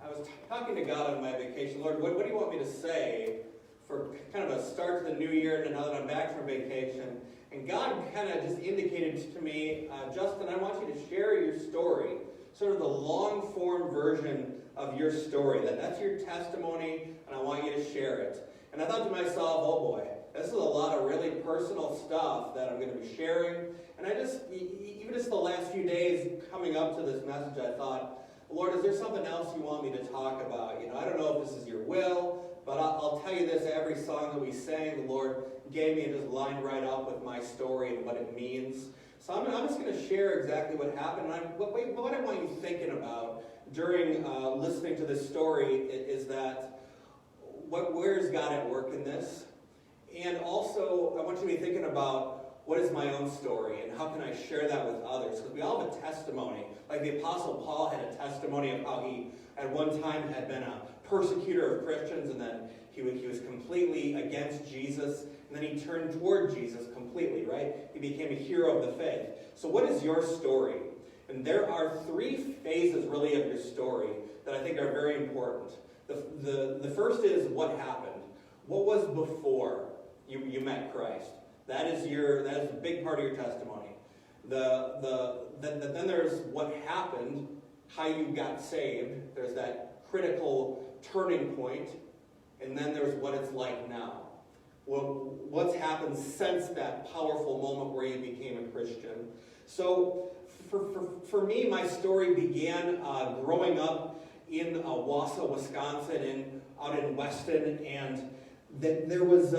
I was talking to God on my vacation. Lord, what do you want me to say for kind of a start to the new year and now that I'm back from vacation? And God kind of just indicated to me, Justin, I want you to share your story, sort of the long-form version of your story. That's your testimony, and I want you to share it. And I thought to myself, oh boy, this is a lot of really personal stuff that I'm going to be sharing. And I just, even just the last few days coming up to this message, I thought, Lord, is there something else you want me to talk about? I don't know if this is your will, but I'll tell you this, every song that we sang, the Lord gave me and just lined right up with my story and what it means. So I'm just going to share exactly what happened. And what I want you thinking about during listening to this story is that where is God at work in this? And also, I want you to be thinking about what is my own story and how can I share that with others? Because we all have a testimony. Like the Apostle Paul had a testimony of how he at one time had been a persecutor of Christians, and then he was completely against Jesus, and then he turned toward Jesus completely, right? He became a hero of the faith. So what is your story? And there are three phases really of your story that I think are very important. The first is what happened. What was before you met Christ? That is a big part of your testimony. Then there's what happened, how you got saved. There's that critical turning point, and then there's what it's like now. Well, what's happened since that powerful moment where you became a Christian? So for me, my story began growing up in Owosso, Wisconsin, out in Weston, and there was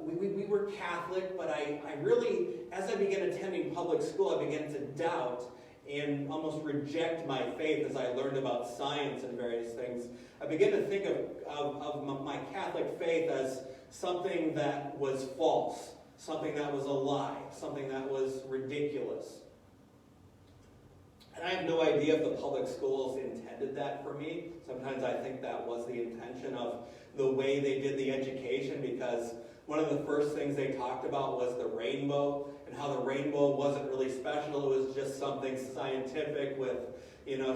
we were Catholic, but I really, as I began attending public school, I began to doubt and almost reject my faith as I learned about science and various things. I began to think of my Catholic faith as something that was false, something that was a lie, something that was ridiculous. And I have no idea if the public schools intended that for me. Sometimes I think that was the intention of the way they did the education, because one of the first things they talked about was the rainbow, and how the rainbow wasn't really special. It was just something scientific with,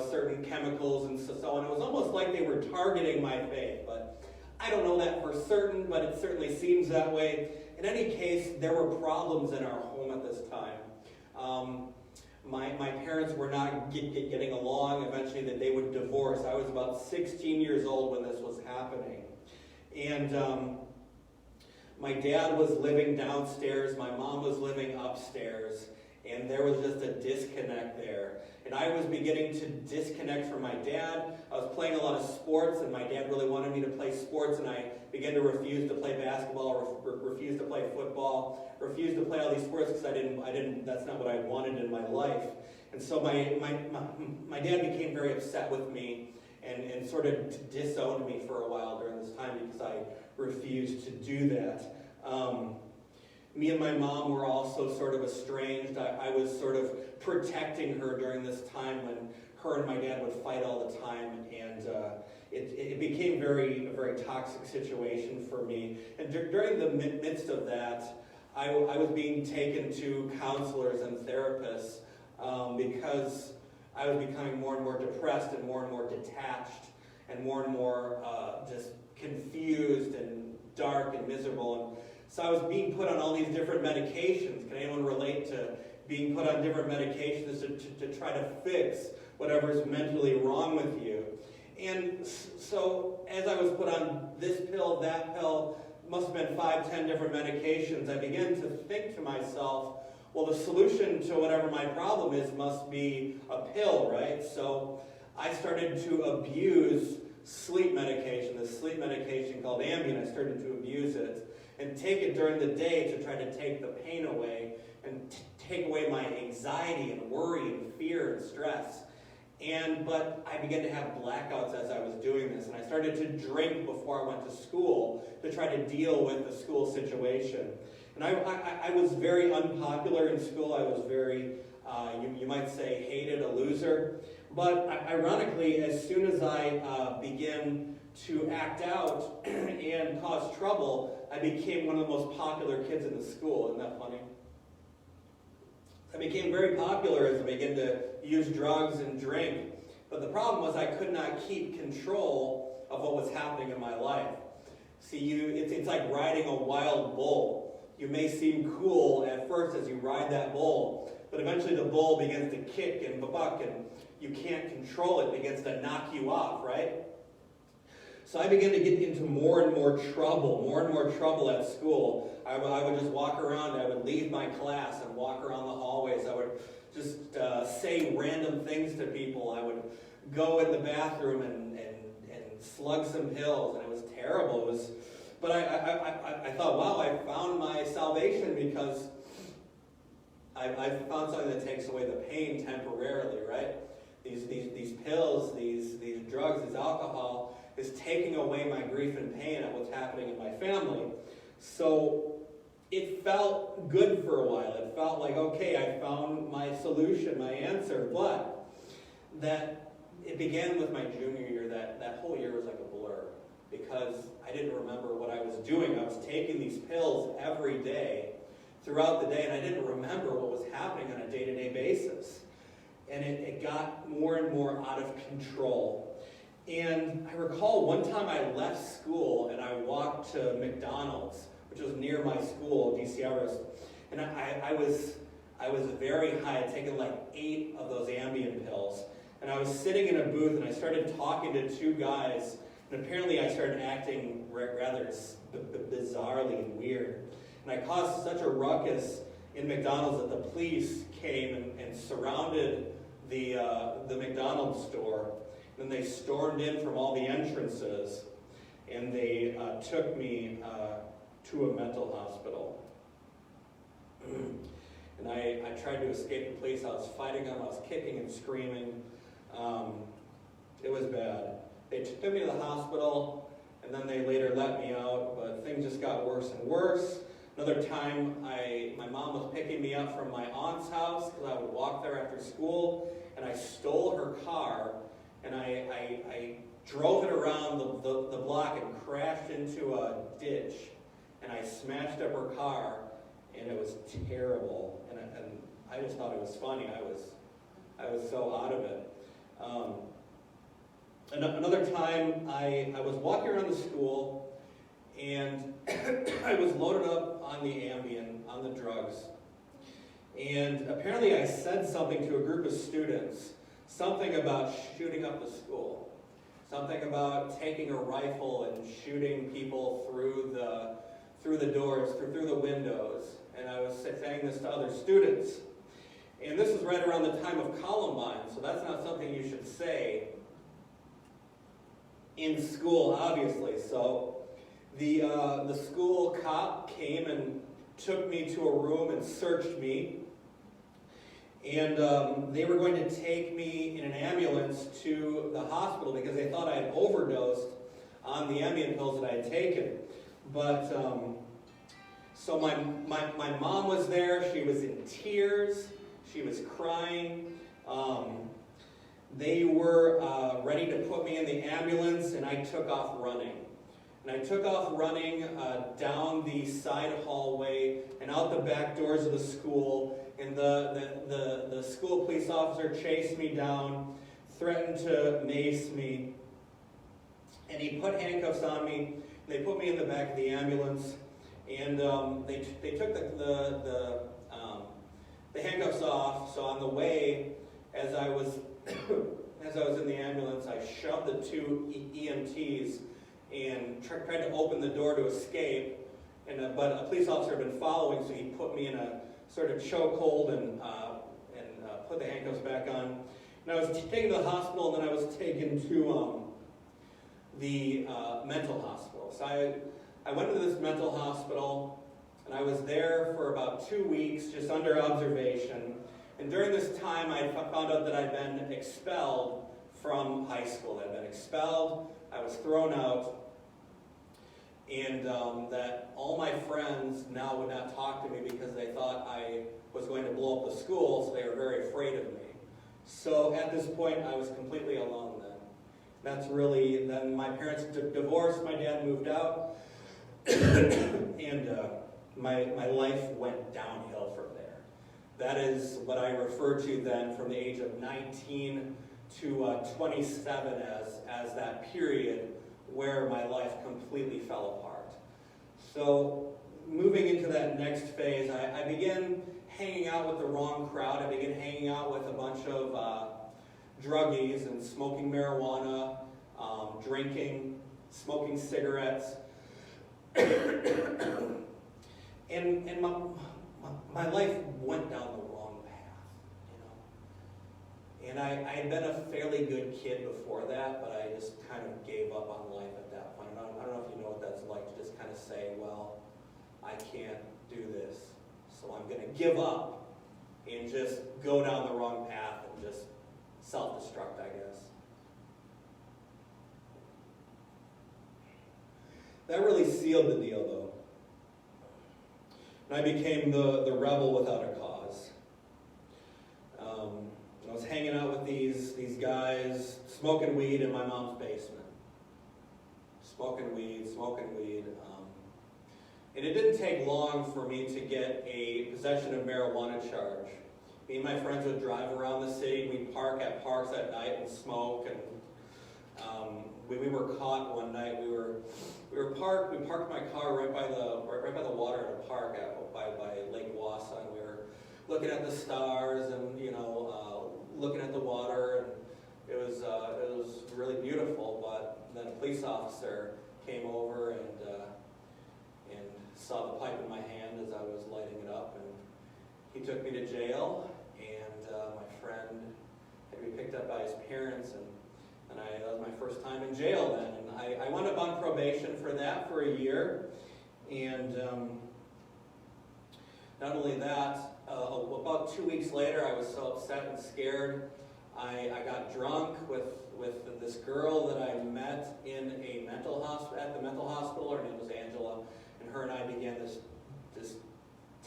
certain chemicals and so on. It was almost like they were targeting my faith, but I don't know that for certain, but it certainly seems that way. In any case, there were problems in our home at this time. My parents were not getting along. Eventually, that they would divorce. I was about 16 years old when this was happening. And my dad was living downstairs, my mom was living upstairs, and there was just a disconnect there. And I was beginning to disconnect from my dad. I was playing a lot of sports, and my dad really wanted me to play sports, and I began to refuse to play basketball, refuse to play football, refuse to play all these sports because that's not what I wanted in my life. And so my dad became very upset with me and sort of disowned me for a while during this time because I refused to do that. Me and my mom were also sort of estranged. I was sort of protecting her during this time when her and my dad would fight all the time, and it became a very toxic situation for me. And during the midst of that, I was being taken to counselors and therapists because I was becoming more and more depressed and more detached and more just confused and dark and miserable. And so I was being put on all these different medications. Can anyone relate to being put on different medications to try to fix whatever's mentally wrong with you? And so as I was put on this pill, that pill, must have been 5-10 different medications, I began to think to myself, well, the solution to whatever my problem is must be a pill, right? So I started to abuse sleep medication, this sleep medication called Ambien. I started to abuse it and take it during the day to try to take the pain away and take away my anxiety and worry and fear and stress. But I began to have blackouts as I was doing this, and I started to drink before I went to school to try to deal with the school situation. And I was very unpopular in school. I was very, you might say, hated, a loser. But ironically, as soon as I began to act out and cause trouble, I became one of the most popular kids in the school. Isn't that funny? I became very popular as I began to use drugs and drink. But the problem was I could not keep control of what was happening in my life. See, it's like riding a wild bull. You may seem cool at first as you ride that bull, but eventually the bull begins to kick and buck, and you can't control it. It begins to knock you off, right? So I began to get into more and more trouble at school. I would just walk around. I would leave my class and walk around the hallways. I would just say random things to people. I would go in the bathroom and slug some pills, and it was terrible. But I thought, wow, I found my salvation because I found something that takes away the pain temporarily, right? These pills, these drugs, this alcohol is taking away my grief and pain at what's happening in my family. So it felt good for a while. It felt like, okay, I found my solution, my answer. But that it began with my junior year. That whole year was like a blur because I didn't remember what I was doing. I was taking these pills every day throughout the day, and I didn't remember what was happening on a day-to-day basis. And it got more and more out of control. And I recall one time I left school and I walked to McDonald's, which was near my school, DC Everest. And I was very high. I'd taken like 8 of those Ambien pills. And I was sitting in a booth and I started talking to 2 guys. And apparently I started acting rather bizarrely and weird. And I caused such a ruckus in McDonald's that the police came and surrounded the McDonald's store. And they stormed in from all the entrances, and they took me to a mental hospital. And I tried to escape the police. I was fighting them. I was kicking and screaming. It was bad. They took me to the hospital, and then they later let me out, but things just got worse and worse. Another time, my mom was picking me up from my aunt's house because I would walk there after school, and I stole her car, and I drove it around the block and crashed into a ditch, and I smashed up her car, and it was terrible, and I just thought it was funny. I was so out of it. Another time, I was walking around the school, and I was loaded up on the Ambien, on the drugs, and apparently I said something to a group of students, something about shooting up the school, something about taking a rifle and shooting people through the doors, through the windows, and I was saying this to other students. And this is right around the time of Columbine, so that's not something you should say in school, obviously. So the school cop came and took me to a room and searched me. And they were going to take me in an ambulance to the hospital because they thought I had overdosed on the Ambien pills that I had taken. But, so my mom was there. She was in tears. She was crying. They were ready to put me in the ambulance, and I took off running. And I took off running down the side hallway and out the back doors of the school. And the school police officer chased me down, threatened to mace me. And he put handcuffs on me. And they put me in the back of the ambulance. And they took the handcuffs off. So on the way, as I was in the ambulance, I shoved the 2 EMTs and tried to open the door to escape. But a police officer had been following, so he put me in a sort of chokehold and put the handcuffs back on. And I was taken to the hospital, and then I was taken to the mental hospital. So I went to this mental hospital, and I was there for about 2 weeks, just under observation. And during this time, I found out that I'd been expelled from high school. I'd been expelled, I was thrown out, and that all my friends now would not talk to me because they thought I was going to blow up the school, so they were very afraid of me. So at this point, I was completely alone then. Then my parents divorced, my dad moved out, and my life went downhill from there. That is what I refer to then from the age of 19 to 27 as that period where my life completely fell apart. So moving into that next phase, I began hanging out with the wrong crowd. I began hanging out with a bunch of druggies and smoking marijuana, drinking, smoking cigarettes. and my life went down the wrong path, And I had been a fairly good kid before that, but I just kind of gave up on life at that point. I don't know if you know what that's like, to just kind of say, well, I can't do this, so I'm going to give up and just go down the wrong path and just self-destruct, I guess. That really sealed the deal, though. And I became the rebel without a cause. I was hanging out with these guys, smoking weed in my mom's basement. Smoking weed. And it didn't take long for me to get a possession of marijuana charge. Me and my friends would drive around the city. We'd park at parks at night and smoke. And we were caught one night. We parked my car right by the water at a park by Lake Owosso, and we were looking at the stars and looking at the water, and it was really beautiful. But then a police officer came over and saw the pipe in my hand as I was lighting it up, and he took me to jail. And my friend had to be picked up by his parents, and that was my first time in jail then. And I went up on probation for that for a year. And not only that, about 2 weeks later, I was so upset and scared. I got drunk with this girl that I met in a at the mental hospital. Her name was Angela, and her and I began this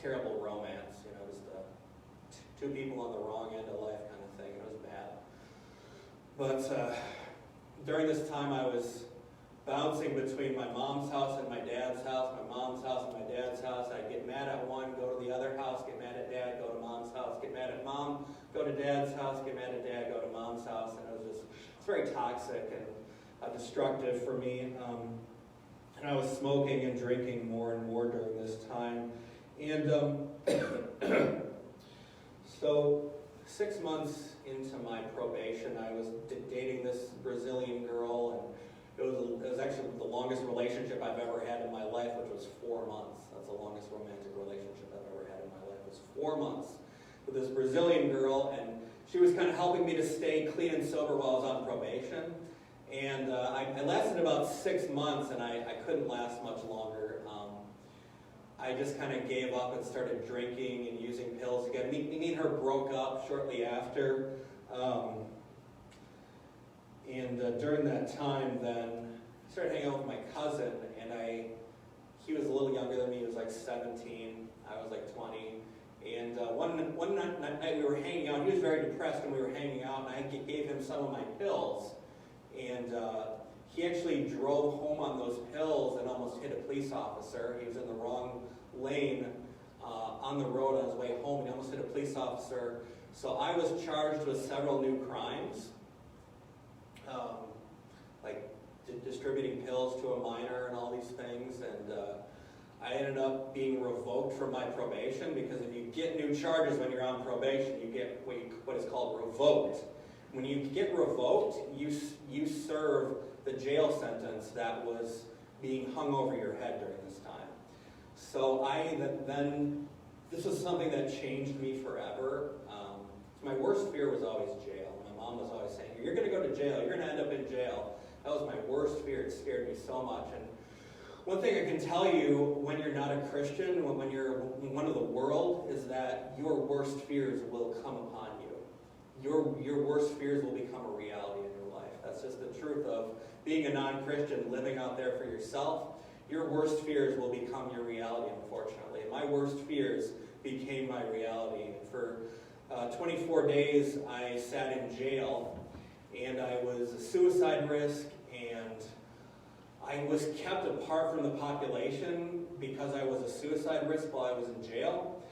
terrible romance. Just two people on the wrong end of life kind of thing. It was bad. But during this time, I was bouncing between my mom's house and my dad's house, my mom's house and my dad's house. I'd get mad at one, go to the other house, get mad at dad, go to mom's house, get mad at mom, go to dad's house, get mad at dad, go to mom's house. And it was very toxic and destructive for me. And I was smoking and drinking more and more during this time. And so 6 months into my probation, I was dating this Brazilian girl, and it was actually the longest relationship I've ever had in my life, which was 4 months. That's the longest romantic relationship I've ever had in my life. It was 4 months with this Brazilian girl, and she was kind of helping me to stay clean and sober while I was on probation. And I lasted about 6 months, and I couldn't last much longer. I just kind of gave up and started drinking and using pills again. Me and her broke up shortly after. During that time, then, I started hanging out with my cousin, and he was a little younger than me. He was like 17. I was like 20. And one night we were hanging out. He was very depressed, and we were hanging out, and I gave him some of my pills. And he actually drove home on those pills and almost hit a police officer. He was in the wrong lane on the road on his way home, and he almost hit a police officer. So I was charged with several new crimes, like distributing pills to a minor and all these things. And I ended up being revoked from my probation, because if you get new charges when you're on probation, you get what is called revoked. When you get revoked, you serve the jail sentence that was being hung over your head during this time. So this was something that changed me forever. My worst fear was always jail. My mom was always saying, "You're going to go to jail. You're going to end up in jail." That was my worst fear. It scared me so much. And one thing I can tell you, when you're not a Christian, when you're one of the world, is that your worst fears will come upon you. Your worst fears will become a reality in your life. That's just the truth of being a non-Christian, living out there for yourself. Your worst fears will become your reality, unfortunately. And my worst fears became my reality. For 24 days, I sat in jail, and I was a suicide risk, and I was kept apart from the population because I was a suicide risk while I was in jail.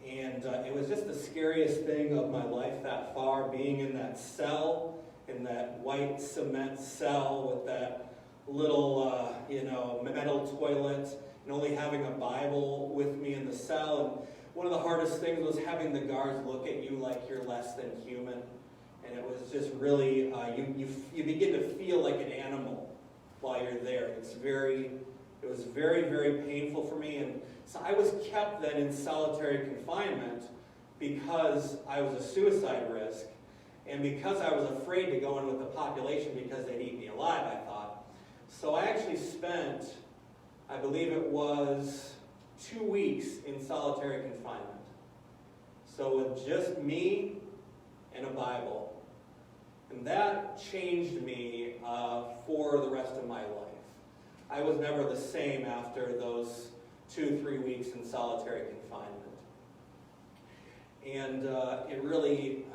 And it was just the scariest thing of my life that far, being in that cell in that white cement cell with that little, metal toilet, and only having a Bible with me in the cell. And one of the hardest things was having the guards look at you like you're less than human. And it was just really, you begin to feel like an animal while you're there. It was very, very painful for me. And so I was kept then in solitary confinement because I was a suicide risk. And because I was afraid to go in with the population because they'd eat me alive, I thought. So I actually spent, I believe it was 2 weeks in solitary confinement. So with just me and a Bible. And that changed me for the rest of my life. I was never the same after those 2-3 weeks in solitary confinement. And it really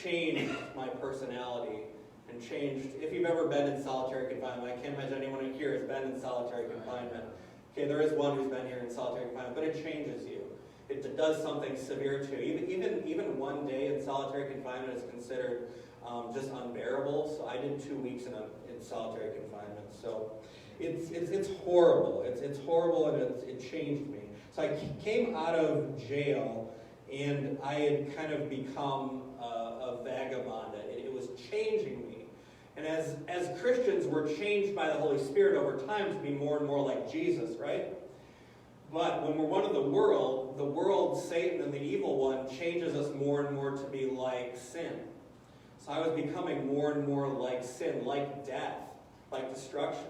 changed my personality and changed. If you've ever been in solitary confinement, I can't imagine anyone in here has been in solitary confinement. Okay, there is one who's been here in solitary confinement, but it changes you. It does something severe to you. Even 1 day in solitary confinement is considered just unbearable. So I did 2 weeks in solitary confinement. So it's horrible. It's horrible, and it changed me. So I came out of jail, and I had kind of become a vagabond. It was changing me. And as Christians, we're changed by the Holy Spirit over time to be more and more like Jesus, right? But when we're one of the world, Satan and the evil one changes us more and more to be like sin. So I was becoming more and more like sin, like death, like destruction.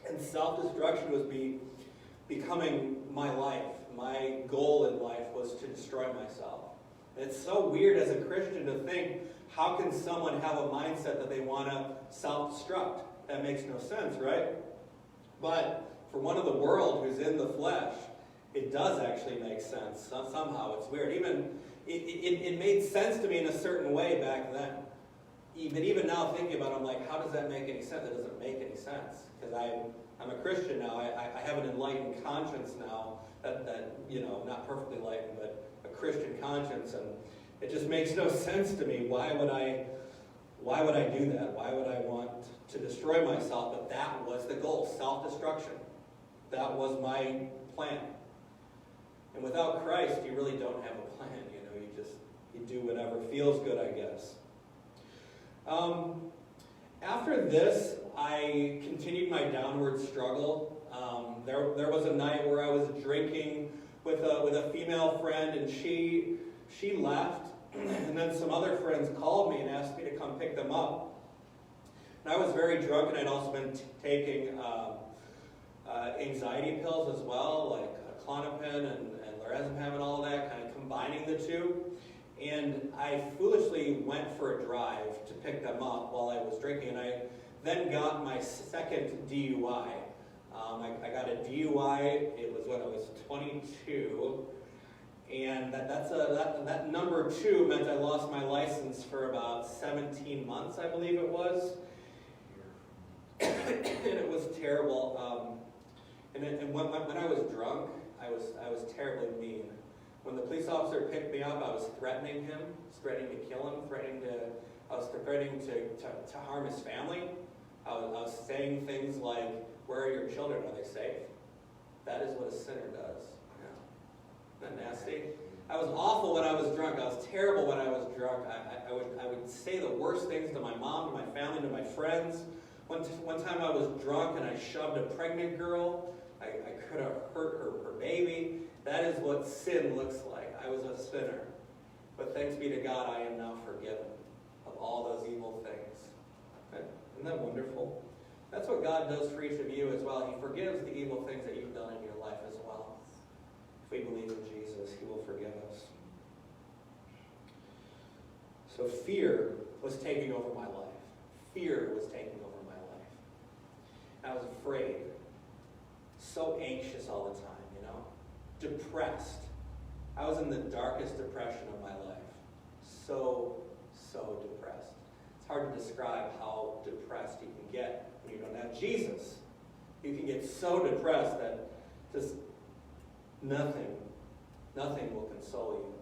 And self-destruction was becoming my life. My goal in life was to destroy myself. And it's so weird as a Christian to think, how can someone have a mindset that they want to self-destruct? That makes no sense, right? But for one of the world who's in the flesh, it does actually make sense. Somehow it's weird. Even it made sense to me in a certain way back then. But even now thinking about it, I'm like, how does that make any sense? It doesn't make any sense. Because I'm a Christian now. I have an enlightened conscience now. That not perfectly enlightened, but a Christian conscience. And it just makes no sense to me. Why would I do that? Why would I want to destroy myself? But that was the goal, self-destruction. That was my plan. And without Christ, you really don't have a plan. You do whatever feels good, I guess. After this, I continued my downward struggle. There was a night where I was drinking with a female friend, and she left, and then some other friends called me and asked me to come pick them up. And I was very drunk, and I'd also been taking anxiety pills as well, like Klonopin and lorazepam and all of that, kind of combining the two. And I foolishly went for a drive to pick them up while I was drinking, and I then got my second DUI. I got a DUI, it was when I was 22, and that number 2 meant I lost my license for about 17 months, I believe it was. And it was terrible. And when I was drunk, I was terribly mean. When the police officer picked me up, I was threatening him, threatening to kill him, I was threatening to harm his family. I was saying things like, "Where are your children? Are they safe?" That is what a sinner does. Yeah. Isn't that nasty? I was awful when I was drunk. I was terrible when I was drunk. I would say the worst things to my mom, to my family, to my friends. One time I was drunk and I shoved a pregnant girl. I could have hurt her baby. That is what sin looks like. I was a sinner. But thanks be to God, I am now forgiven of all those evil things. Isn't that wonderful? That's what God does for each of you as well. He forgives the evil things that you've done in your life as well. If we believe in Jesus, He will forgive us. So fear was taking over my life. Fear was taking over my life. I was afraid. So anxious all the time, Depressed. I was in the darkest depression of my life. So depressed. It's hard to describe how depressed you can get when you don't have Jesus. You can get so depressed that just nothing will console you.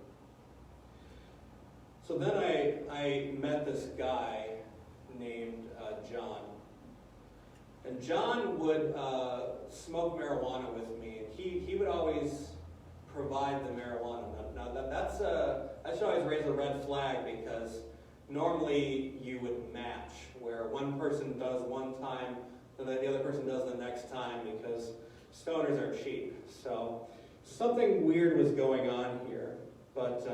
So then I met this guy named John. And John would smoke marijuana with me, and he would always provide the marijuana. Now that should always raise a red flag, because normally you would match, where one person does one time, and then the other person does the next time, because stoners are cheap. So something weird was going on here, but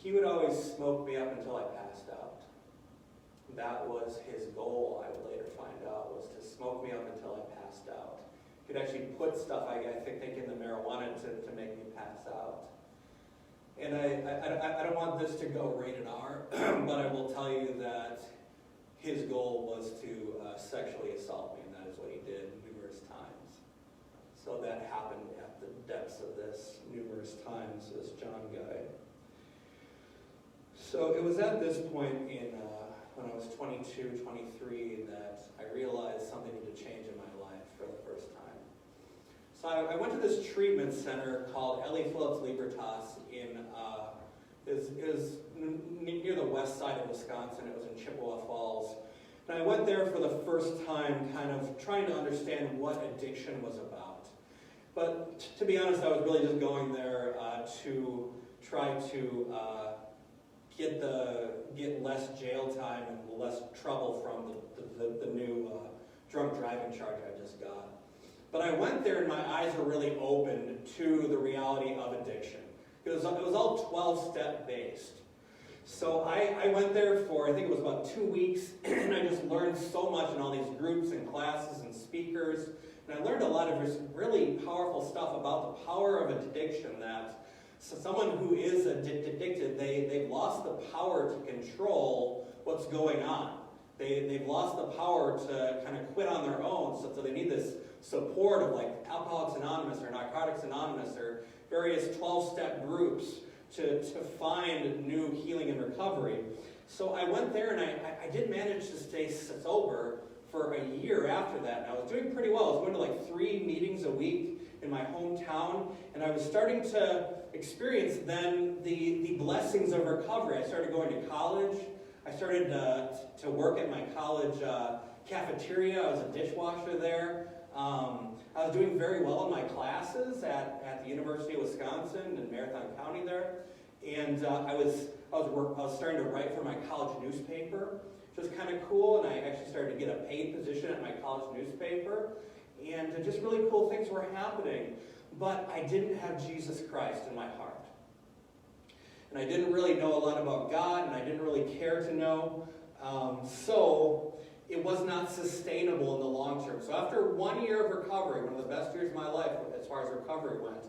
he would always smoke me up until I passed out. That was his goal, I would later find out, was to smoke me up until I passed out. He'd actually put stuff, I think in the marijuana to make me pass out. And I don't want this to go rated R, but I will tell you that his goal was to sexually assault me, and that is what he did numerous times. So that happened at the depths of this numerous times, this John guy. So it was at this point when I was 22, 23, that I realized something needed to change in my life for the first time. So I went to this treatment center called Ellie Phillips Libertas in, it was near the west side of Wisconsin. It was in Chippewa Falls. And I went there for the first time, kind of trying to understand what addiction was about. But to be honest, I was really just going there to try to get less jail time and less trouble from the new drunk driving charge I just got. But I went there and my eyes were really opened to the reality of addiction. It was all 12-step based. So I went there for, I think it was about 2 weeks, and I just learned so much in all these groups and classes and speakers. And I learned a lot of just really powerful stuff about the power of addiction, that so someone who is addicted, they've lost the power to control what's going on. They've lost the power to kind of quit on their own, so they need this support of like Alcoholics Anonymous or Narcotics Anonymous or various 12-step groups to find new healing and recovery. So I went there, and I did manage to stay sober for a year after that. And I was doing pretty well. I was going to like 3 meetings a week in my hometown, and I was starting to experience then the blessings of recovery. I started going to college. I started to work at my college cafeteria. I was a dishwasher there. I was doing very well in my classes at the University of Wisconsin in Marathon County there, and I was starting to write for my college newspaper, which was kind of cool. And I actually started to get a paid position at my college newspaper, and just really cool things were happening. But I didn't have Jesus Christ in my heart, and I didn't really know a lot about God, and I didn't really care to know. So it was not sustainable in the long term. So after 1 year of recovery, one of the best years of my life as far as recovery went,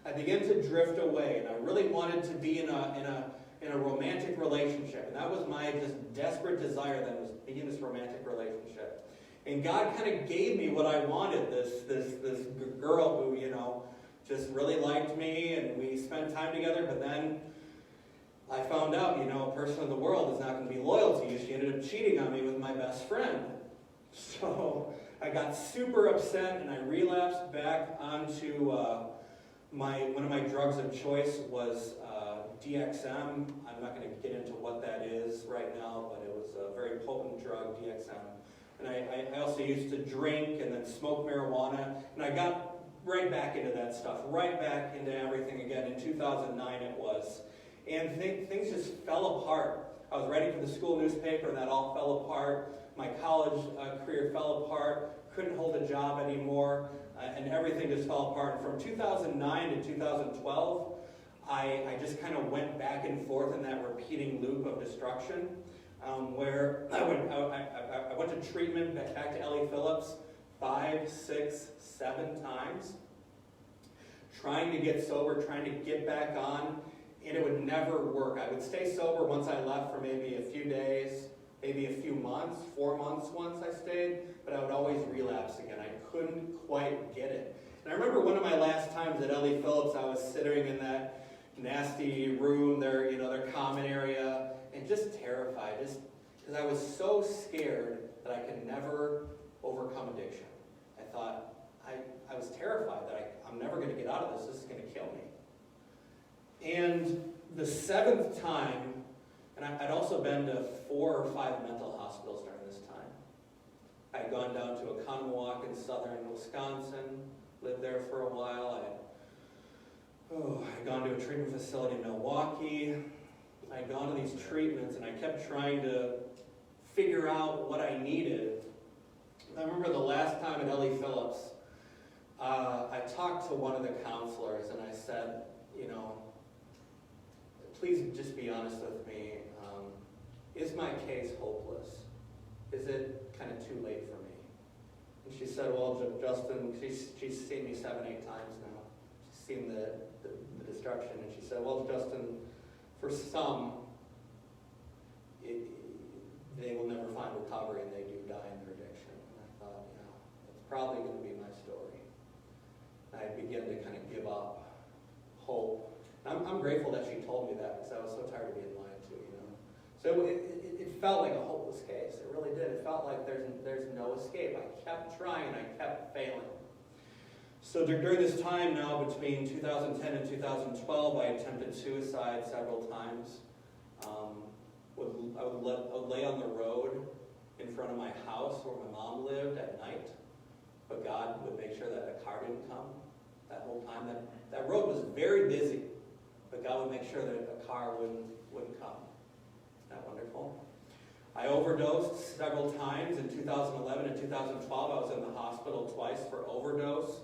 I began to drift away, and I really wanted to be in a romantic relationship. And that was my just desperate desire then, was be in this romantic relationship. And God kind of gave me what I wanted, this girl who, just really liked me, and we spent time together, but then I found out, a person in the world is not going to be loyal to you. She ended up cheating on me with my best friend. So I got super upset, and I relapsed back onto one of my drugs of choice was DXM. I'm not going to get into what that is right now, but it was a very potent drug, DXM. And I also used to drink and then smoke marijuana, and I got right back into that stuff, right back into everything again. In 2009 it was. And things just fell apart. I was writing for the school newspaper, and that all fell apart. My college career fell apart. Couldn't hold a job anymore, and everything just fell apart. And from 2009 to 2012, I just kind of went back and forth in that repeating loop of destruction, where I went to treatment, back to Ellie Phillips, 5, 6, 7 times, trying to get sober, trying to get back on. And it would never work. I would stay sober once I left for maybe a few days, maybe a few months, 4 months once I stayed, but I would always relapse again. I couldn't quite get it. And I remember one of my last times at Ellie Phillips, I was sitting in that nasty room, their common area, and just terrified, just because I was so scared that I could never overcome addiction. I thought, I was terrified that I'm never going to get out of this. This is going to kill me. And the seventh time, and I'd also been to 4 or 5 mental hospitals during this time. I'd gone down to Owosso in southern Wisconsin, lived there for a while. I'd gone to a treatment facility in Milwaukee. I'd gone to these treatments, and I kept trying to figure out what I needed. I remember the last time at Ellie Phillips, I talked to one of the counselors, and I said, please just be honest with me. Is my case hopeless? Is it kind of too late for me? And she said, well, Justin, she's seen me 7, 8 times now. She's seen the destruction. And she said, well, Justin, for some, they will never find recovery and they do die in their addiction. And I thought, that's probably going to be my story. I began to kind of give up hope. I'm grateful that she told me that because I was so tired of being lied to, So it felt like a hopeless case. It really did. It felt like there's no escape. I kept trying. I kept failing. So during this time now, between 2010 and 2012, I attempted suicide several times. I would lay on the road in front of my house where my mom lived at night, but God would make sure that a car didn't come that whole time. That road was very busy, but God would make sure that a car wouldn't come. Isn't that wonderful? I overdosed several times. In 2011 and 2012, I was in the hospital twice for overdose.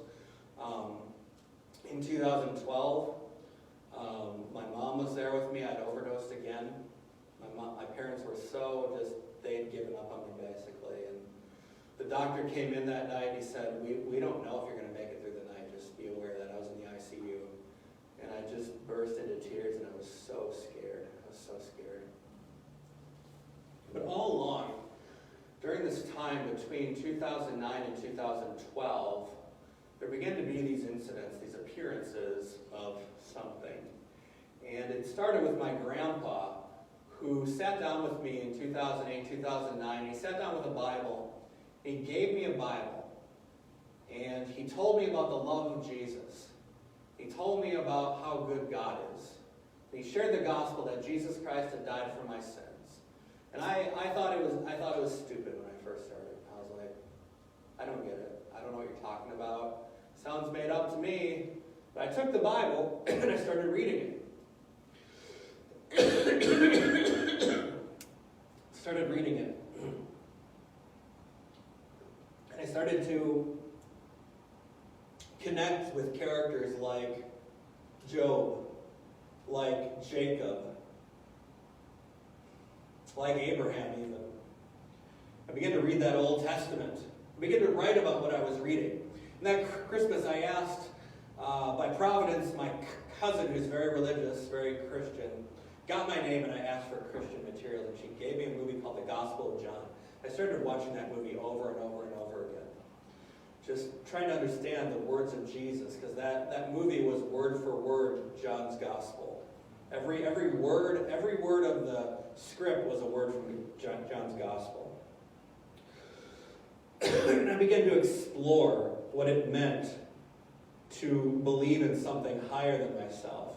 In 2012, my mom was there with me. I'd overdosed again. My parents were they had given up on me basically. And the doctor came in that night and he said, we don't know if you're going to make it through the night. Just be aware that I was in the ICU. And I just burst into tears and I was so scared. I was so scared. But all along, during this time between 2009 and 2012, there began to be these incidents, these appearances of something. And it started with my grandpa, who sat down with me in 2008, 2009. He sat down with a Bible. He gave me a Bible. And he told me about the love of Jesus. He told me about how good God is. He shared the gospel that Jesus Christ had died for my sins. And I thought it was stupid when I first started. I was like, I don't get it. I don't know what you're talking about. Sounds made up to me. But I took the Bible and I started reading it. Started reading it. And I started to connect with characters like Job, like Jacob, like Abraham even. I began to read that Old Testament. I began to write about what I was reading. And that Christmas I asked, by providence, my cousin, who's very religious, very Christian, got my name and I asked for Christian materials, and she gave me a movie called The Gospel of John. I started watching that movie over and over and over again. Just trying to understand the words of Jesus, because that movie was word for word John's Gospel. Every word of the script was a word from John's Gospel. And I began to explore what it meant to believe in something higher than myself.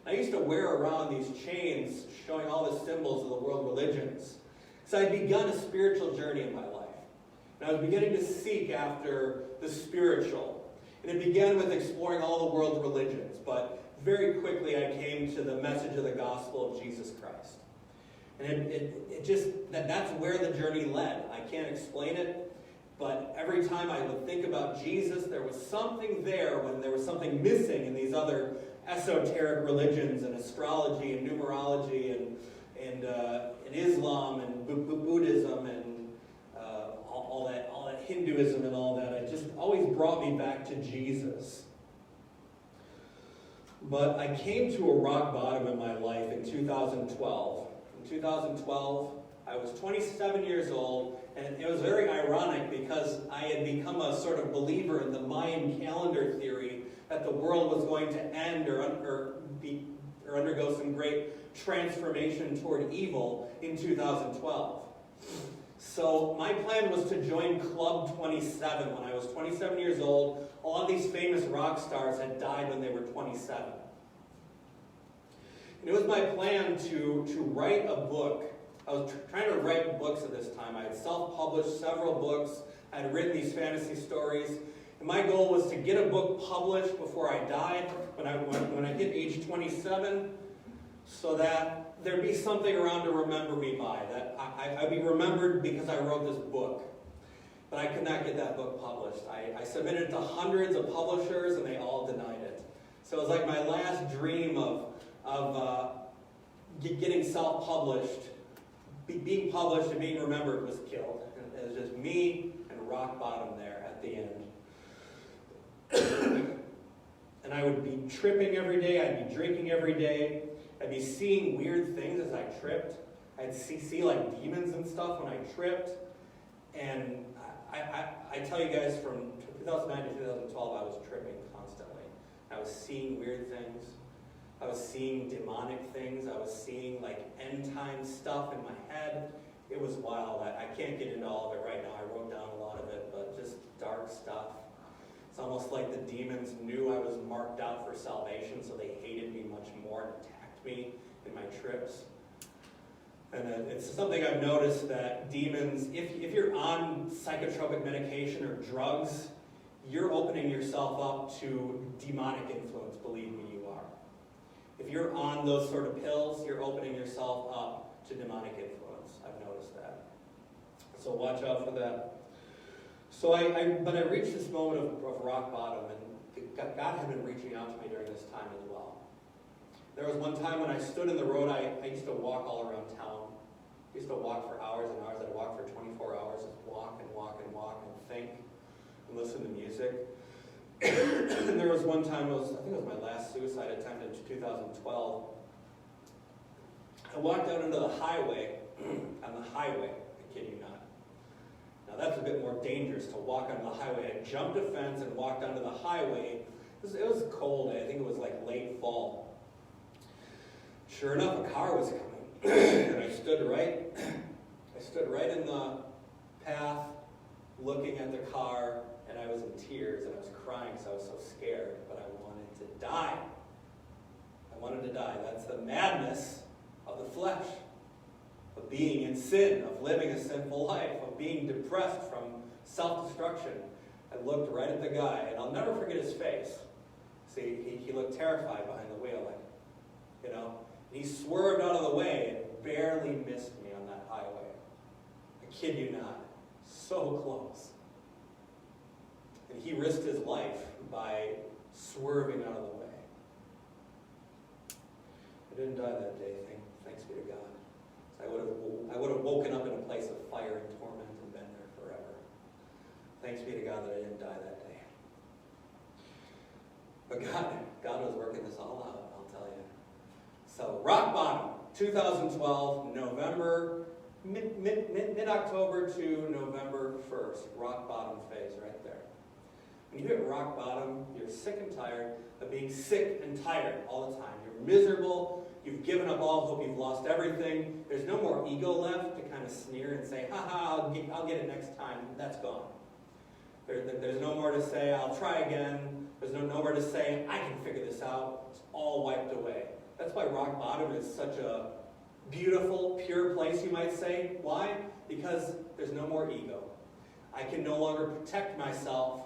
I used to wear around these chains showing all the symbols of the world religions. So I'd begun a spiritual journey in my life. And I was beginning to seek after the spiritual. And it began with exploring all the world's religions. But very quickly I came to the message of the gospel of Jesus Christ. And that's where the journey led. I can't explain it. But every time I would think about Jesus, there was something there when there was something missing in these other esoteric religions and astrology and numerology and Islam and Buddhism and all that Hinduism and all that. It just always brought me back to Jesus. But I came to a rock bottom in my life in 2012. In 2012, I was 27 years old, and it was very ironic because I had become a sort of believer in the Mayan calendar theory that the world was going to end or undergo some great transformation toward evil in 2012. So my plan was to join Club 27 when I was 27 years old. A lot of these famous rock stars had died when they were 27. And it was my plan to write a book. I was trying to write books at this time. I had self-published several books. I had written these fantasy stories. And my goal was to get a book published before I died, when I hit age 27, so that there'd be something around to remember me by, that I'd be remembered because I wrote this book. But I could not get that book published. I submitted to hundreds of publishers, and they all denied it. So it was like my last dream of getting self-published, being published and being remembered was killed. And it was just me and rock bottom there at the end. And I would be tripping every day. I'd be drinking every day. I'd be seeing weird things as I tripped. I'd see like demons and stuff when I tripped. And I tell you guys, from 2009 to 2012, I was tripping constantly. I was seeing weird things. I was seeing demonic things. I was seeing like end time stuff in my head. It was wild. I can't get into all of it right now. I wrote down a lot of it, but just dark stuff. It's almost like the demons knew I was marked out for salvation, so they hated me much more and attacked me in my trips. And it's something I've noticed, that demons, if you're on psychotropic medication or drugs, you're opening yourself up to demonic influence, believe me, you are. If you're on those sort of pills, you're opening yourself up to demonic influence. I've noticed that. So watch out for that. So but I reached this moment of rock bottom, and God had been reaching out to me during this time as well. There was one time when I stood in the road. I used to walk all around town. I used to walk for hours and hours. I'd walk for 24 hours, just walk and walk and walk and think and listen to music. And there was one time, I think it was my last suicide attempt in 2012. I walked out into the highway, on the highway, I kid you not. Now that's a bit more dangerous, to walk onto the highway. I jumped a fence and walked onto the highway. It was a cold day. I think it was like late fall. Sure enough, a car was coming. And I stood right in the path, looking at the car, and I was in tears, and I was crying because I was so scared, but I wanted to die. I wanted to die. That's the madness of the flesh, of being in sin, of living a sinful life, of being depressed from self-destruction. I looked right at the guy, and I'll never forget his face. See, he looked terrified behind the wheel, like, you know. And he swerved out of the way and barely missed me on that highway. I kid you not. So close. And he risked his life by swerving out of the way. I didn't die that day, thanks be to God. I would have woken up in a place of fire and torment and been there forever. Thanks be to God that I didn't die that day. But God was working this all out, I'll tell you. So, rock bottom, 2012, November, mid-October to November 1st, rock bottom phase right there. When you hit rock bottom, you're sick and tired of being sick and tired all the time. You're miserable, you've given up all hope, you've lost everything. There's no more ego left to kind of sneer and say, ha-ha, I'll get it next time. That's gone. There's no more to say, I'll try again. There's nowhere to say, I can figure this out. It's all wiped away. That's why rock bottom is such a beautiful, pure place, you might say. Why? Because there's no more ego. I can no longer protect myself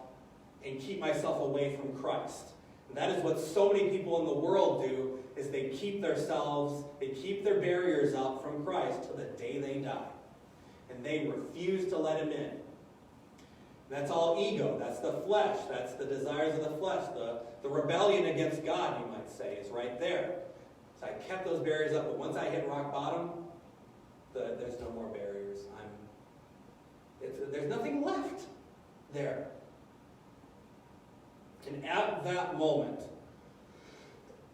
and keep myself away from Christ. And that is what so many people in the world do, is they keep their barriers up from Christ till the day they die. And they refuse to let him in. That's all ego. That's the flesh. That's the desires of the flesh. The rebellion against God, you might say, is right there. So I kept those barriers up, but once I hit rock bottom, there's no more barriers. There's nothing left there. And at that moment,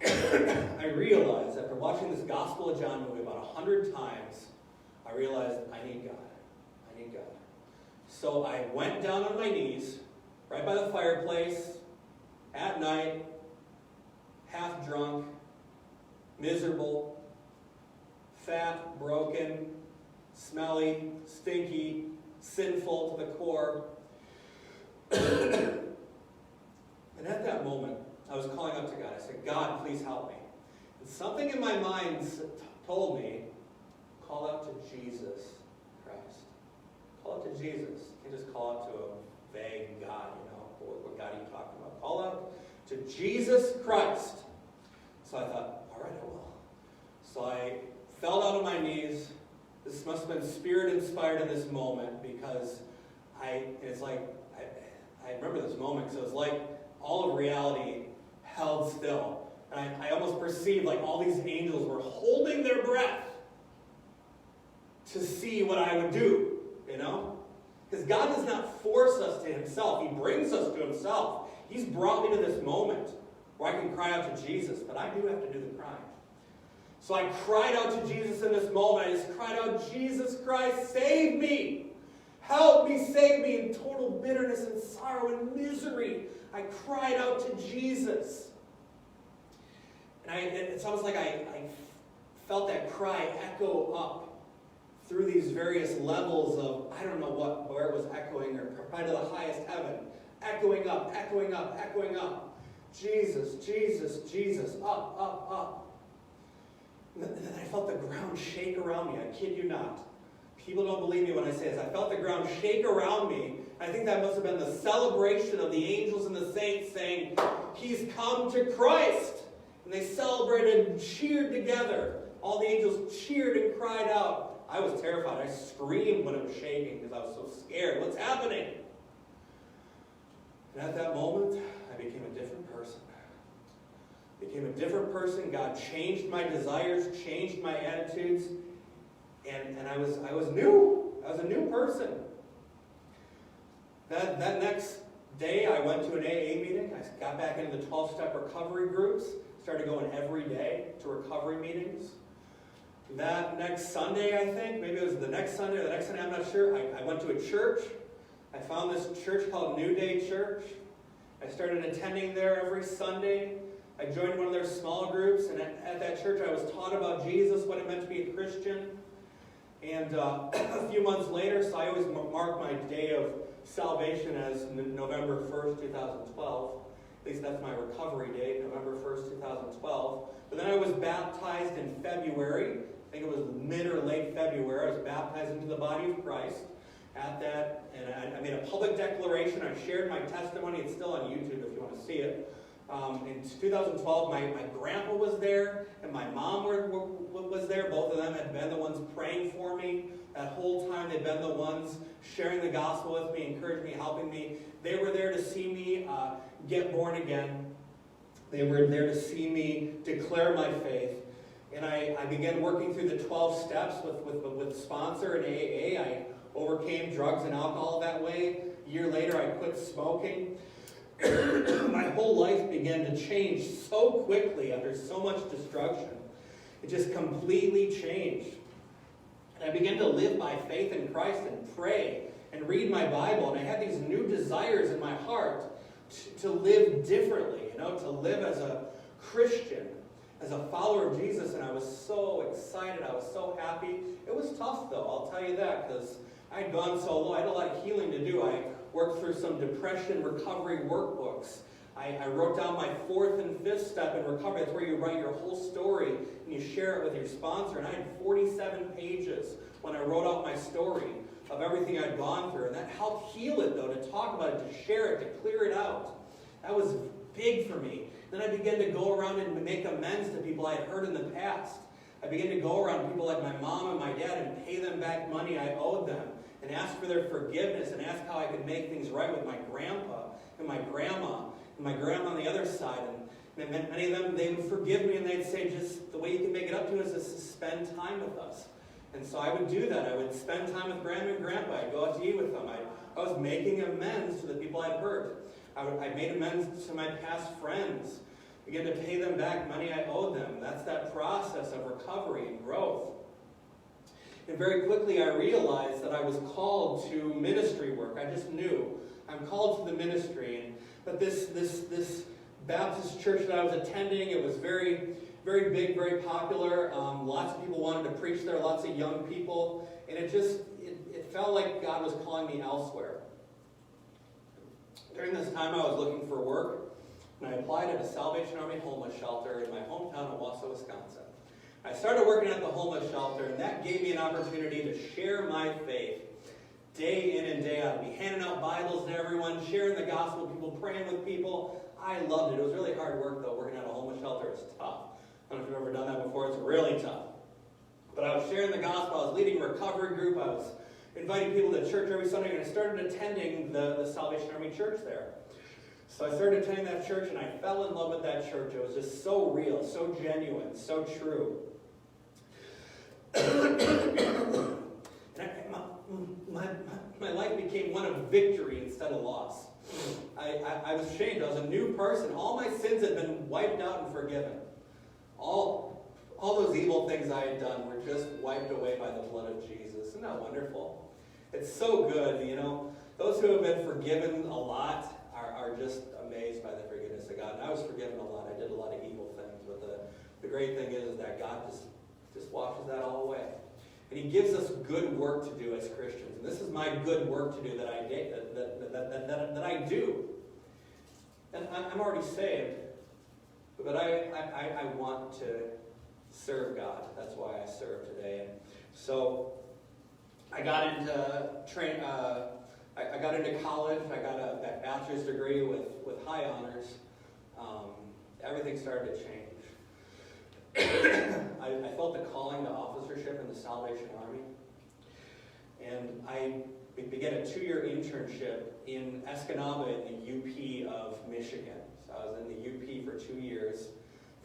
I realized, after watching this Gospel of John movie about 100 times, I realized I need God. I need God. So I went down on my knees, right by the fireplace, at night, half drunk, miserable, fat, broken, smelly, stinky, sinful to the core. And at that moment, I was calling up to God. I said, God, please help me. Something in my mind told me, call out to Jesus Christ. Call out to Jesus. You can't just call out to a vague God, What God are you talking about? Call out to Jesus Christ. So I thought, all right, I will. So I fell down on my knees. This must have been Spirit-inspired in this moment, because I remember this moment because it was like all of reality held still. And I almost perceived like all these angels were holding their breath to see what I would do, Because God does not force us to himself. He brings us to himself. He's brought me to this moment where I can cry out to Jesus, but I do have to do the crying. So I cried out to Jesus in this moment. I just cried out, Jesus Christ, save me. Help me, save me. In total bitterness and sorrow and misery, I cried out to Jesus. And it's almost like I felt that cry echo up through these various levels of, I don't know where it was echoing, or probably to the highest heaven. Echoing up, echoing up, echoing up. Jesus, Jesus, Jesus, up, up, up. And then I felt the ground shake around me. I kid you not. People don't believe me when I say this. I felt the ground shake around me. I think that must have been the celebration of the angels and the saints saying, he's come to Christ. And they celebrated and cheered together. All the angels cheered and cried out. I was terrified. I screamed when it was shaking because I was so scared. What's happening? And at that moment, I became a different person. Became a different person. God changed my desires, changed my attitudes, and I was new. I was a new person. That next day, I went to an AA meeting. I got back into the 12-step recovery groups. Started going every day to recovery meetings. That next Sunday, I think, maybe it was the next Sunday or the next Sunday, I'm not sure, I went to a church. I found this church called New Day Church. I started attending there every Sunday. I joined one of their small groups, and at that church I was taught about Jesus, what it meant to be a Christian. And a few months later, so I always mark my day of salvation as November 1st, 2012. At least that's my recovery date, November 1st, 2012. But then I was baptized in February. I think it was mid or late February. I was baptized into the body of Christ at that. And I made a public declaration. I shared my testimony. It's still on YouTube if you want to see it. In 2012, my grandpa was there, and my mom was there. Both of them had been the ones praying for me. That whole time, they'd been the ones sharing the gospel with me, encouraging me, helping me. They were there to see me get born again. They were there to see me declare my faith. And I began working through the 12 steps with sponsor and AA. I overcame drugs and alcohol that way. A year later, I quit smoking. My whole life began to change so quickly under so much destruction. It just completely changed. And I began to live by faith in Christ and pray and read my Bible. And I had these new desires in my heart to live differently, to live as a Christian, as a follower of Jesus. And I was so excited. I was so happy. It was tough, though, I'll tell you that, because I'd gone so low. I had a lot of healing to do. I worked through some depression recovery workbooks. I wrote down my 4th and 5th step in recovery. That's where you write your whole story and you share it with your sponsor. And I had 47 pages when I wrote out my story of everything I'd gone through. And that helped heal it, though, to talk about it, to share it, to clear it out. That was big for me. Then I began to go around and make amends to people I had hurt in the past. I began to go around people like my mom and my dad and pay them back money I owed them, and ask for their forgiveness, and ask how I could make things right with my grandpa and my grandma on the other side. And many of them, they would forgive me, and they'd say, just the way you can make it up to us is to spend time with us. And so I would do that. I would spend time with grandma and grandpa. I'd go out to eat with them. I was making amends to the people I'd hurt. I made amends to my past friends. Began to pay them back money I owed them. That's that process of recovery and growth. And very quickly I realized that I was called to ministry work. I just knew. I'm called to the ministry. But this Baptist church that I was attending, it was very, very big, very popular. Lots of people wanted to preach there, lots of young people. And it felt like God was calling me elsewhere. During this time I was looking for work. and I applied at a Salvation Army homeless shelter in my hometown of Owosso, Wisconsin. I started working at the homeless shelter, and that gave me an opportunity to share my faith day in and day out. I'd be handing out Bibles to everyone, sharing the gospel with people, praying with people. I loved it. It was really hard work, though. Working at a homeless shelter is tough. I don't know if you've ever done that before. It's really tough. But I was sharing the gospel. I was leading a recovery group. I was inviting people to church every Sunday, and I started attending the Salvation Army church there. So I started attending that church, and I fell in love with that church. It was just so real, so genuine, so true. My life became one of victory instead of loss. I was changed. I was a new person. All my sins had been wiped out and forgiven. All those evil things I had done were just wiped away by the blood of Jesus. Isn't that wonderful? It's so good, you know. Those who have been forgiven a lot are just amazed by the forgiveness of God. And I was forgiven a lot. I did a lot of evil things. But the great thing is that God just washes that all away. And He gives us good work to do as Christians. And this is my good work to do that I do. And I'm already saved. But I want to serve God. That's why I serve today. And so I got into I got into college. I got a bachelor's degree with high honors. Everything started to change. I felt the calling to officership in the Salvation Army. And I began a 2-year internship in Escanaba in the UP of Michigan. So I was in the UP for 2 years.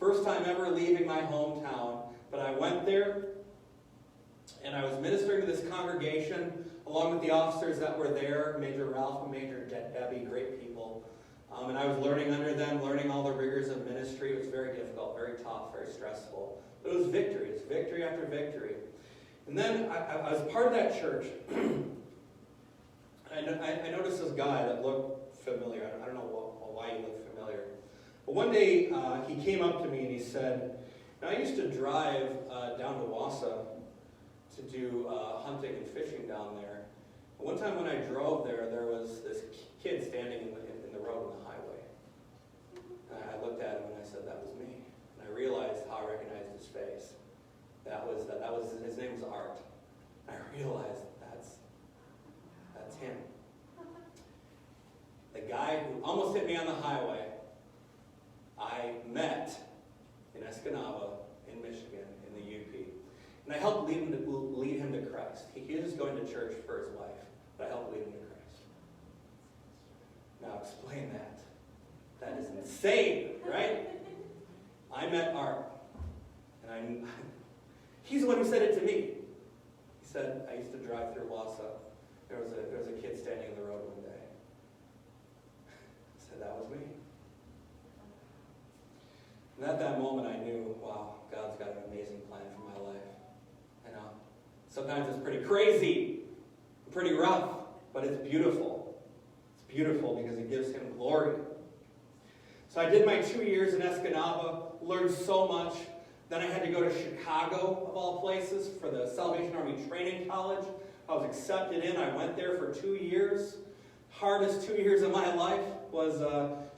First time ever leaving my hometown. But I went there, and I was ministering to this congregation along with the officers that were there, Major Ralph and Major Debbie, great people. And I was learning under them, learning all the rigors of ministry. It was very difficult, very tough, very stressful. But it was victory. It was victory after victory. And then I was part of that church. I noticed this guy that looked familiar. I don't know why he looked familiar. But one day he came up to me and he said, I used to drive down to Owosso to do hunting and fishing down there. But one time when I drove there, there was this kid standing in the road on the highway. And I looked at him and I said, that was me. And I realized how I recognized his face. His name was Art. And I realized that's him. The guy who almost hit me on the highway, I met in Escanaba, in Michigan, in the UP. And I helped lead him to Christ. He was just going to church for his wife, but I helped lead him to Christ. Now explain that. That is insane, right? I met Art, and he's the one who said it to me. He said, I used to drive through Owosso. There was a kid standing in the road one day. I said, that was me. And at that moment I knew, wow, God's got an amazing plan for my life. I know. Sometimes it's pretty crazy, pretty rough, but it's beautiful. It's beautiful because it gives Him glory. So I did my 2 years in Escanaba, learned so much. Then I had to go to Chicago, of all places, for the Salvation Army Training College. I was accepted in. I went there for 2 years. Hardest 2 years of my life was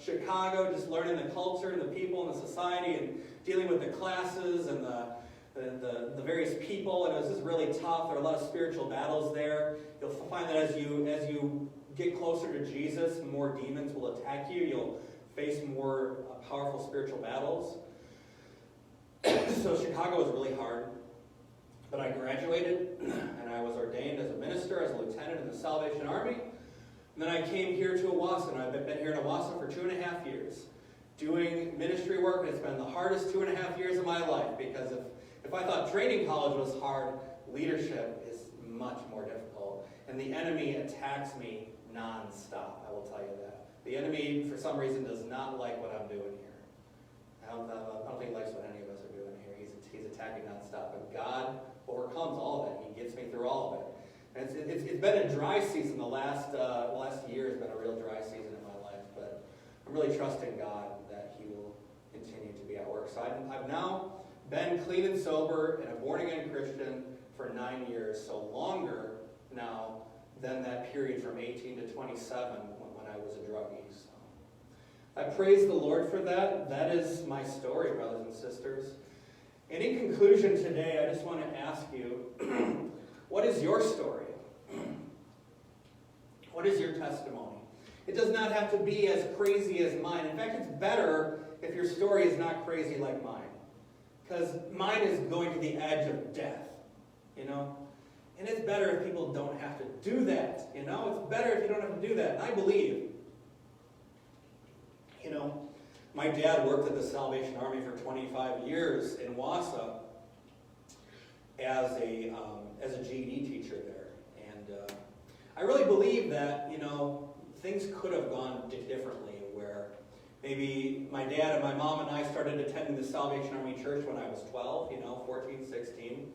Chicago, just learning the culture and the people and the society and dealing with the classes and the various people. And it was just really tough. There were a lot of spiritual battles there. You'll find that as you get closer to Jesus, more demons will attack you. You'll face more powerful spiritual battles. So Chicago was really hard. But I graduated, and I was ordained as a minister, as a lieutenant in the Salvation Army. And then I came here to Owosso, and I've been here in Owosso for 2.5 years, doing ministry work. It's been the hardest 2.5 years of my life, because if I thought training college was hard, leadership is much more difficult. And the enemy attacks me nonstop, I will tell you that. The enemy, for some reason, does not like what I'm doing here. I don't think he likes what any of us are doing here. He's attacking nonstop. But God overcomes all of it. He gets me through all of it. And it's been a dry season. The last year has been a real dry season in my life. But I'm really trusting God that He will continue to be at work. So I've now been clean and sober and a born-again Christian for 9 years. So longer now than that period from 18 to 27 when I was a druggie. So I praise the Lord for that. That is my story, brothers and sisters. And in conclusion today, I just want to ask you, what is your story? What is your testimony? It does not have to be as crazy as mine. In fact, it's better if your story is not crazy like mine. Because mine is going to the edge of death, And it's better if people don't have to do that, It's better if you don't have to do that. And I believe, my dad worked at the Salvation Army for 25 years in Owosso as a GED teacher there. And I really believe that, things could have gone differently, where maybe my dad and my mom and I started attending the Salvation Army Church when I was 12, 14, 16.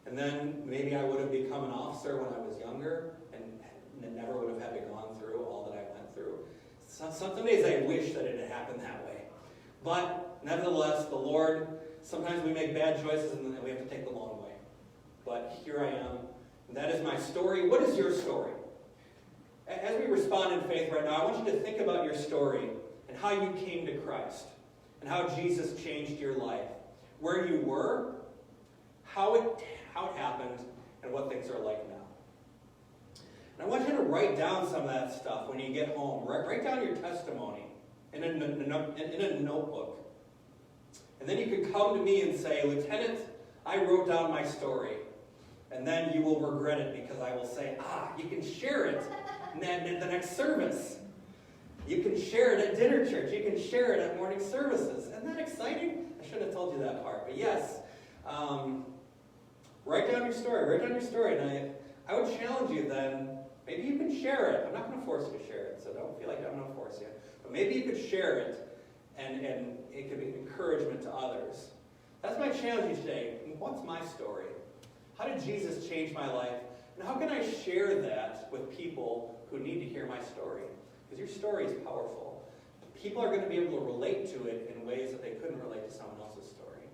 And then maybe I would have become an officer when I was younger and never would have had to gone through all that I went through. Some days I wish that it had happened that way. But nevertheless, the Lord, sometimes we make bad choices and then we have to take the long way. But here I am. And that is my story. What is your story? As we respond in faith right now, I want you to think about your story and how you came to Christ and how Jesus changed your life, where you were, how it happened, and what things are like now. And I want you to write down some of that stuff when you get home. Write down your testimony in a notebook. And then you could come to me and say, Lieutenant, I wrote down my story. And then you will regret it because I will say, you can share it in the next service. You can share it at dinner church. You can share it at morning services. Isn't that exciting? I shouldn't have told you that part. But yes, write down your story. Write down your story. And I would challenge you then, maybe you can share it. I'm not going to force you to share it, so don't feel like I'm going to force you. But maybe you could share it, and it could be an encouragement to others. That's my challenge today. What's my story? How did Jesus change my life? And how can I share that with people who need to hear my story? Because your story is powerful. People are going to be able to relate to it in ways that they couldn't relate to someone else's story.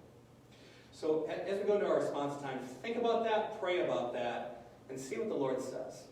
So as we go into our response time, think about that, pray about that, and see what the Lord says.